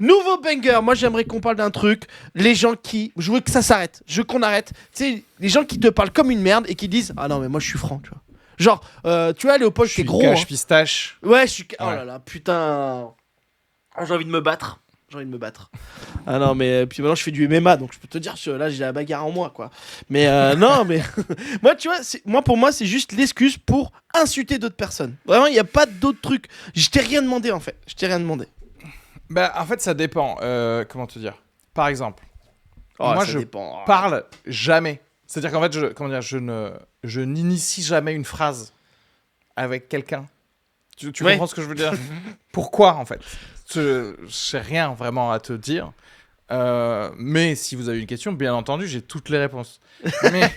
Nouveau banger. Moi, j'aimerais qu'on parle d'un truc. Les gens qui. Je veux que ça s'arrête. Je veux qu'on arrête. Tu sais, les gens qui te parlent comme une merde et qui disent ah non, mais moi, je suis franc, tu vois. Genre, tu vois, Léopold, c'est gros. Cache hein. pistache. Ouais, je suis. Oh Ouais. là là, putain. Ah, j'ai envie de me battre. Ah non, mais puis maintenant je fais du MMA, donc je peux te dire que là j'ai la bagarre en moi, quoi. Mais non, mais moi, tu vois, pour moi, c'est juste l'excuse pour insulter d'autres personnes. Vraiment, il n'y a pas d'autre truc. Je t'ai rien demandé, en fait. Bah, en fait, ça dépend. Comment te dire ? Par exemple, Oh, moi, ça je dépend. parle jamais. C'est-à-dire qu'en fait, je n'initie jamais une phrase avec quelqu'un. Tu Ouais. comprends ce que je veux dire ? Pourquoi, en fait ? Je n'ai rien vraiment à te dire. Mais si vous avez une question, bien entendu, j'ai toutes les réponses. Mais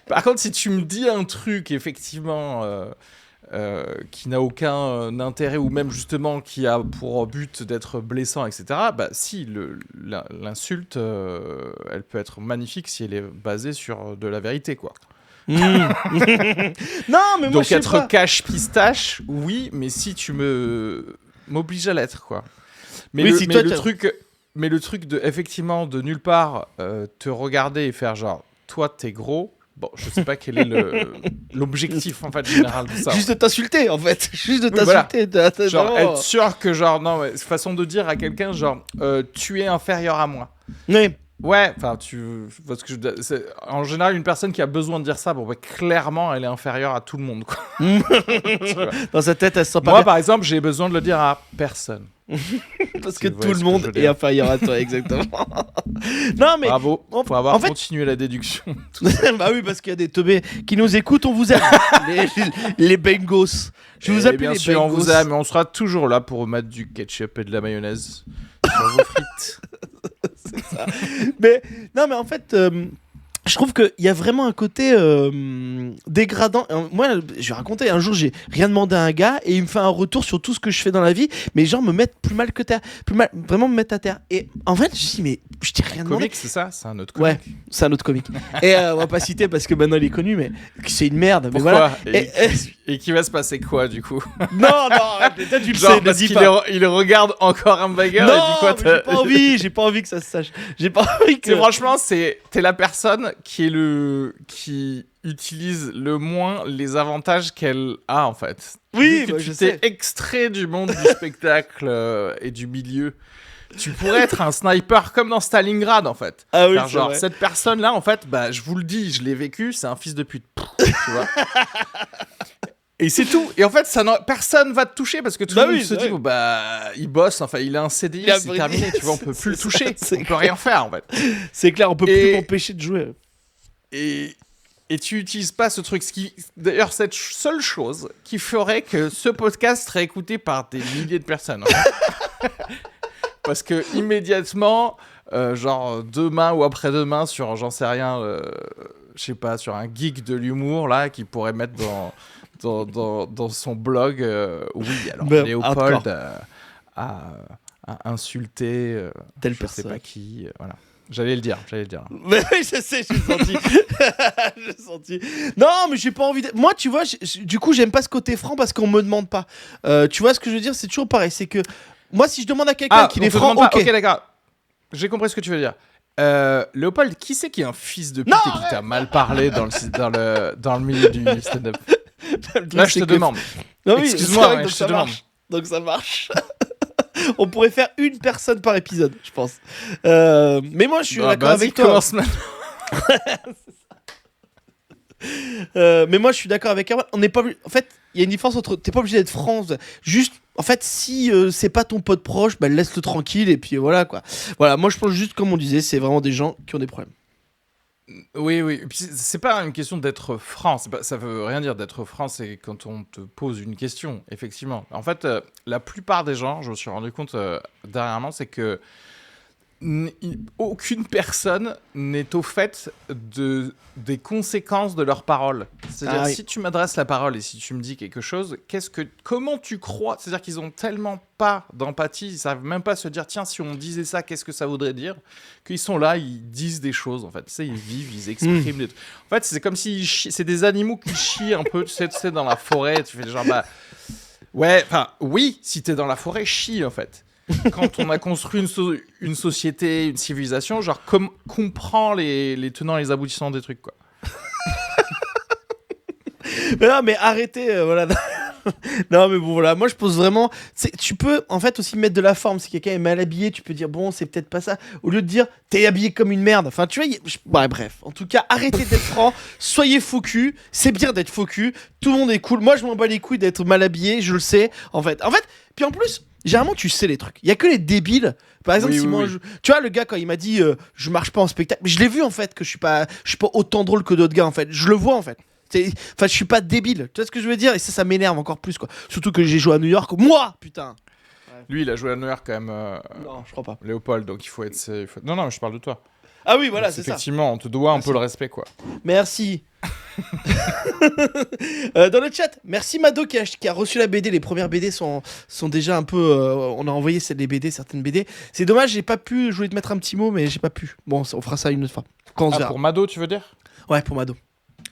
par contre, si tu me dis un truc, effectivement, qui n'a aucun intérêt, ou même justement qui a pour but d'être blessant, etc., bah si, l'insulte, elle peut être magnifique si elle est basée sur de la vérité, quoi. Non, mais moi, Donc je sais être pas. cache-pistache, oui, mais si tu m'obliges à l'être, quoi. Mais, Oui, le, si mais toi, le truc, mais le truc de, effectivement, de nulle part, te regarder et faire genre, toi, t'es gros. Bon, je sais pas quel est l'objectif, en fait, général de ça. Juste de t'insulter, en fait. Juste de Oui, voilà. t'insulter. Genre, vraiment. être sûr que, genre, non, mais façon de dire à quelqu'un, genre, tu es inférieur à moi. Oui. Ouais, enfin, parce que en général, une personne qui a besoin de dire ça, bon, bah, clairement, elle est inférieure à tout le monde, quoi. Tu vois. Dans sa tête, elle se sent pas Moi, bien. par exemple, j'ai besoin de le dire à personne. Parce Si que vous tout voyez le ce que je monde veux est dire. inférieur à toi, exactement. Non, mais. Bravo, en- pour avoir en fait- continué la déduction. Bah oui, parce qu'il y a des teubés qui nous écoutent, on vous aime. les Bengals. Je vous Et appelle bien les sûr, on Bengals. vous aime, mais on sera toujours là pour mettre du ketchup et de la mayonnaise sur vos frites. Mais non, mais en fait, je trouve qu'il y a vraiment un côté dégradant. Moi, je vais raconter. Un jour, j'ai rien demandé à un gars et il me fait un retour sur tout ce que je fais dans la vie, mais genre me mettre plus mal que terre, vraiment me mettre à terre. Et en fait, je me dis mais je t'ai rien demandé. Comique, c'est ça ? C'est un autre comique. Ouais, c'est un autre comique. Et on va pas citer parce que maintenant il est connu, mais c'est une merde. Mais Pourquoi voilà. Et qui va se passer quoi, du coup ? Non, arrête, toi tu le Genre, sais, parce ne dis qu'il pas. il regarde encore un bagarre Non, et dit quoi mais j'ai pas envie que ça se sache. J'ai pas envie que. Franchement, t'es la personne qui utilise le moins les avantages qu'elle a, en fait. Oui, Vu que bah, tu je t'es sais. extrait du monde du spectacle et du milieu. Tu pourrais être un sniper comme dans Stalingrad, en fait. Ah oui, Car c'est genre, vrai. cette personne-là, en fait, bah, je vous le dis, je l'ai vécu, c'est un fils de pute. Tu vois. Et c'est tout. Et en fait, personne va te toucher parce que tout Bah le monde oui, se c'est dit, vrai. bon, bah, il bosse, enfin, il a un CDI, Il a c'est pris- terminé, tu vois, on peut plus le c'est toucher. ça, c'est On peut rien faire, en fait. C'est clair, on peut Et- plus m'empêcher de jouer. Et tu utilises pas ce truc. D'ailleurs, cette seule chose qui ferait que ce podcast serait écouté par des milliers de personnes. Parce que immédiatement, genre demain ou après-demain, sur, j'en sais rien, je sais pas, sur un geek de l'humour, là, qui pourrait mettre dans son blog, oui, alors Ben, Léopold hardcore. a insulté Telle je personne. sais pas qui, voilà. J'allais le dire. Mais oui, je sais, j'ai senti. J'ai senti. Non, mais j'ai pas envie de. Moi, tu vois, du coup, j'aime pas ce côté franc parce qu'on me demande pas. Tu vois ce que je veux dire? C'est toujours pareil. C'est que moi, si je demande à quelqu'un qu'il on est te franc, demande pas. ok. Ok, d'accord. J'ai compris ce que tu veux dire. Léopold, qui c'est qui est un fils de pute Non, et qui t'a mal parlé dans le milieu du stand-up? Le truc, Là, je c'est te que- demande. Non, oui, Excuse-moi, c'est vrai, ouais, donc je te ça demande. marche. Donc ça marche. On pourrait faire une personne par épisode, je pense. Mais moi, je suis d'accord avec toi. Commence maintenant. Mais moi, je suis d'accord avec Erwan. On n'est pas. En fait, il y a une différence entre. T'es pas obligé d'être franc. Juste. En fait, si c'est pas ton pote proche, bah laisse-le tranquille et puis voilà quoi. Voilà, moi je pense juste comme on disait, c'est vraiment des gens qui ont des problèmes. Oui. Et puis, c'est pas une question d'être franc. Ça veut rien dire d'être franc. C'est quand on te pose une question, effectivement. En fait, la plupart des gens, je me suis rendu compte dernièrement, c'est que aucune personne n'est au fait des conséquences de leurs paroles. C'est-à-dire, oui. si tu m'adresses la parole et si tu me dis quelque chose, comment tu crois? C'est-à-dire qu'ils ont tellement pas d'empathie, ils savent même pas se dire, tiens, si on disait ça, qu'est-ce que ça voudrait dire? Qu'ils sont là, ils disent des choses, en fait. Tu sais, ils vivent, ils expriment des trucs. En fait, c'est comme si c'est des animaux qui chient un peu, tu sais, dans la forêt. Tu fais genre, bah, ouais, enfin, oui, si t'es dans la forêt, chie, en fait. quand on a construit une société, une civilisation, genre comprend les tenants et les aboutissants des trucs, quoi. Mais non, mais arrêtez, voilà. Non, mais bon, voilà. Moi, je pose vraiment. Tu peux, en fait, aussi mettre de la forme. Si quelqu'un est mal habillé, tu peux dire, bon, c'est peut-être pas ça. Au lieu de dire, t'es habillé comme une merde. Enfin, tu vois, ouais, bref. En tout cas, arrêtez d'être franc. Soyez faux cul. C'est bien d'être faux cul. Tout le monde est cool. Moi, je m'en bats les couilles d'être mal habillé. Je le sais. En fait, puis en plus, généralement, tu sais les trucs. Il y a que les débiles. Par exemple, si moi, tu vois, le gars, quand il m'a dit, je marche pas en spectacle. Mais je l'ai vu, en fait, que je suis pas autant drôle que d'autres gars, en fait. Je le vois, en fait. Enfin, je suis pas débile. Tu vois ce que je veux dire? Et ça m'énerve encore plus, quoi. Surtout que j'ai joué à New York. Moi, putain. Ouais. Lui, il a joué à New York quand même. Non, je crois pas. Léopold, donc il faut être. Non, mais je parle de toi. Ah oui, voilà, c'est ça. Effectivement, on te doit un peu le respect, quoi. Merci. Dans le chat, merci Mado qui a reçu la BD. Les premières BD sont déjà un peu. On a envoyé les BD, certaines BD. C'est dommage, j'ai pas pu. Je voulais te mettre un petit mot, mais j'ai pas pu. Bon, on fera ça une autre fois. Quand on se verra. Pour Mado, tu veux dire? Ouais, pour Mado.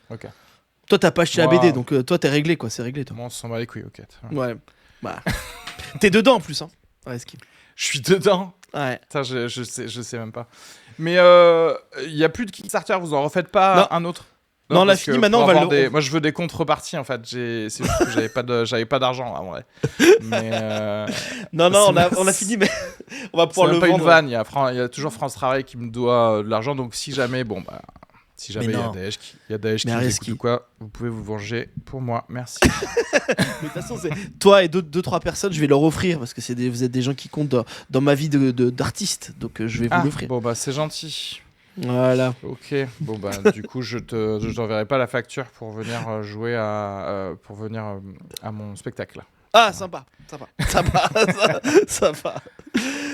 Ok. Toi, t'as pas acheté la BD, donc toi, t'es réglé, quoi. C'est réglé, toi. Moi, on s'en bat les couilles, ok. Ouais. Bah. T'es dedans en plus, hein. Ouais, Skip. Je suis dedans. Ouais. Putain, je sais même pas. Mais il y a plus de Kickstarter, vous en refaites pas un autre? Non, on l'a fini, maintenant on va le. Moi, je veux des contreparties, en fait. C'est juste que j'avais pas d'argent, en vrai. Mais non, on a fini, mais on va pouvoir le vendre. C'est pas une vanne. Il y a toujours France Travail qui me doit de l'argent, donc si jamais, si jamais il y a Daesh qui nous écoute ou quoi, vous pouvez vous venger pour moi. Merci. Mais de toute façon, c'est toi et 2-3 personnes, je vais leur offrir parce que vous êtes des gens qui comptent dans ma vie d'artiste, donc je vais vous l'offrir. Bon, c'est gentil. Voilà. Ok. Bon, du coup, je t'enverrai pas la facture pour venir jouer à mon spectacle. Ah, sympa.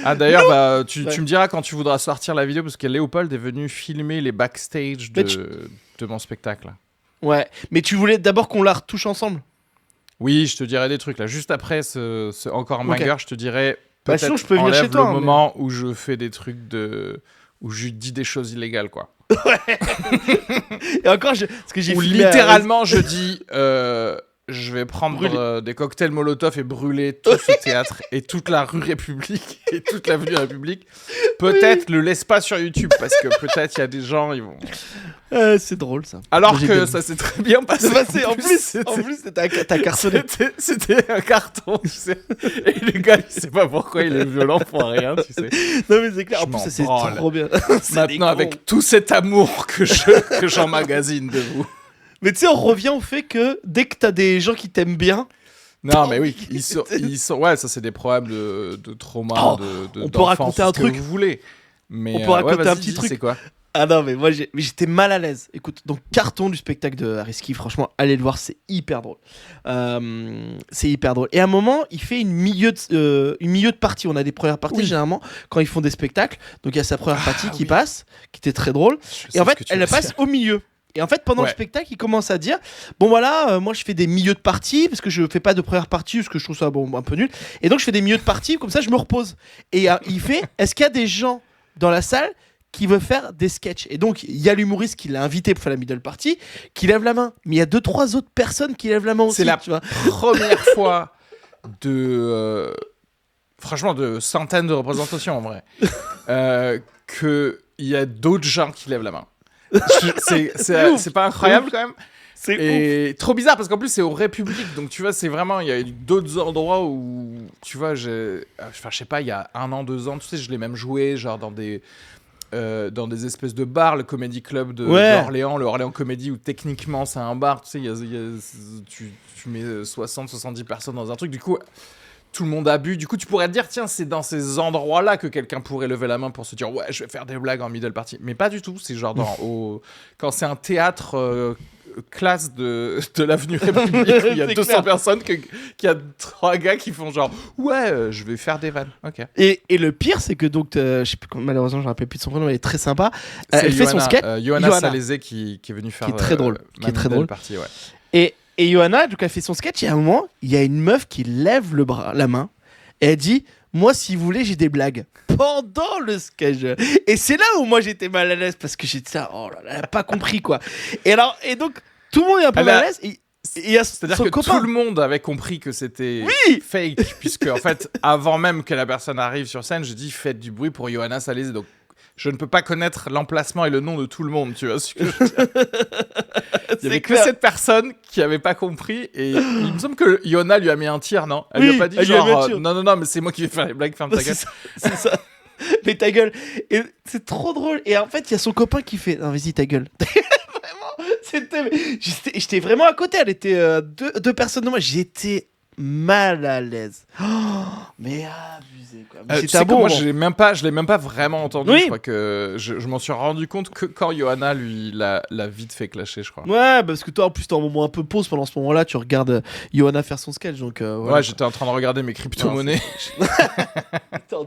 Ah, d'ailleurs, tu me diras quand tu voudras sortir la vidéo parce que Léopold est venu filmer les backstage de mon spectacle. Ouais, mais tu voulais d'abord qu'on la retouche ensemble? Oui, je te dirai des trucs là. Juste après ce encore un banger, je te dirai peut-être sinon, je peux venir chez toi, le moment où je fais des trucs où je dis des choses illégales, quoi. Ouais. Et encore, parce que j'ai littéralement, je dis... je vais prendre des cocktails Molotov et brûler tout ce théâtre et toute la rue République et toute l'avenue République. Peut-être le laisse pas sur YouTube parce que peut-être il y a des gens, ils vont... c'est drôle ça. Alors que ça s'est très bien passé. En plus, t'as cartonné. C'était un carton, tu sais. Et le gars, il sait pas pourquoi il est violent pour rien, tu sais. Non mais c'est clair, en plus ça c'est trop bien. Maintenant, avec tout cet amour que j'emmagasine de vous. Mais tu sais, on revient au fait que dès que t'as des gens qui t'aiment bien... Non, mais oui, ils sont... Ouais, ça, c'est des problèmes de trauma, on peut raconter un truc. Que vous voulez. Mais, on peut raconter un petit truc. C'est quoi? Ah non, mais moi, j'étais mal à l'aise. Écoute, donc, carton du spectacle de Hariski, franchement, allez le voir, c'est hyper drôle. C'est hyper drôle. Et à un moment, il fait une milieu de partie. On a des premières parties, généralement, quand ils font des spectacles. Donc, il y a sa première partie qui passe, qui était très drôle. Et en fait, elle la passe au milieu. Et en fait, pendant le spectacle, il commence à dire bon voilà, moi je fais des milieux de partie parce que je fais pas de première partie parce que je trouve ça un peu nul. Et donc je fais des milieux de partie comme ça, je me repose. Et il fait est-ce qu'il y a des gens dans la salle qui veulent faire des sketchs? Et donc il y a l'humoriste qui l'a invité pour faire la middle party, qui lève la main. Mais il y a 2-3 autres personnes qui lèvent la main aussi. C'est la première fois franchement de centaines de représentations en vrai que il y a d'autres gens qui lèvent la main. C'est pas incroyable quand même. C'est trop bizarre parce qu'en plus c'est au République, donc tu vois, c'est vraiment, il y a d'autres endroits où tu vois, je sais pas, il y a 1 an, 2 ans, tu sais, je l'ai même joué genre dans des espèces de bars, le Comedy Club d'Orléans, le Orléans Comedy, où techniquement c'est un bar, tu sais, tu mets 60-70 personnes dans un truc, du coup tout le monde a bu. Du coup, tu pourrais te dire, tiens, c'est dans ces endroits-là que quelqu'un pourrait lever la main pour se dire, ouais, je vais faire des blagues en middle party. Mais pas du tout. C'est genre quand c'est un théâtre classe de l'avenue République, où il y a 200 personnes, qu'il y a 3 gars qui font genre, ouais, je vais faire des vannes. Ok. Et le pire, c'est que donc, je sais plus, malheureusement, je ne me rappelle plus de son prénom, elle est très sympa. Elle fait son sketch. Johanna Salézé qui est venue faire. Qui est très drôle. Party, ouais. Et Johanna, donc, elle fait son sketch, et à un moment, il y a une meuf qui lève la main, et elle dit moi, si vous voulez, j'ai des blagues. Pendant le sketch. Et c'est là où moi, j'étais mal à l'aise, parce que j'étais ça, oh là là, elle n'a pas compris, quoi. Et donc, tout le monde est un peu mal à l'aise. Et il y a C'est-à-dire son que copain. tout le monde avait compris que c'était Oui. fake, puisque en fait, avant même que la personne arrive sur scène, je dis faites du bruit pour Johanna Salese. Donc, je ne peux pas connaître l'emplacement et le nom de tout le monde, tu vois ce que je veux dire. Il y avait que clair. cette personne qui avait pas compris, et il me semble que Johanna lui a mis un tir, non? Elle lui Oui, a pas dit elle lui a mis un genre tir. non, mais c'est moi qui vais faire les blagues, ferme ta gueule. C'est ça. Mais ta gueule. Et c'est trop drôle. Et en fait, il y a son copain qui fait non, vas-y, ta gueule. Vraiment, j'étais vraiment à côté. Elle était deux personnes de moi. J'étais mal à l'aise. Oh, mais abusé, quoi. Mais Tu c'était sais un que bon moi, moment. je l'ai même pas vraiment entendu. Oui. Je crois que je m'en suis rendu compte que quand Johanna lui l'a vite fait clasher, je crois. Ouais, parce que toi, en plus, t'es en moment un peu pause pendant ce moment-là. Tu regardes Johanna faire son sketch. Donc, voilà, Ouais, j'étais en train de regarder mes crypto-monnaies. Attends,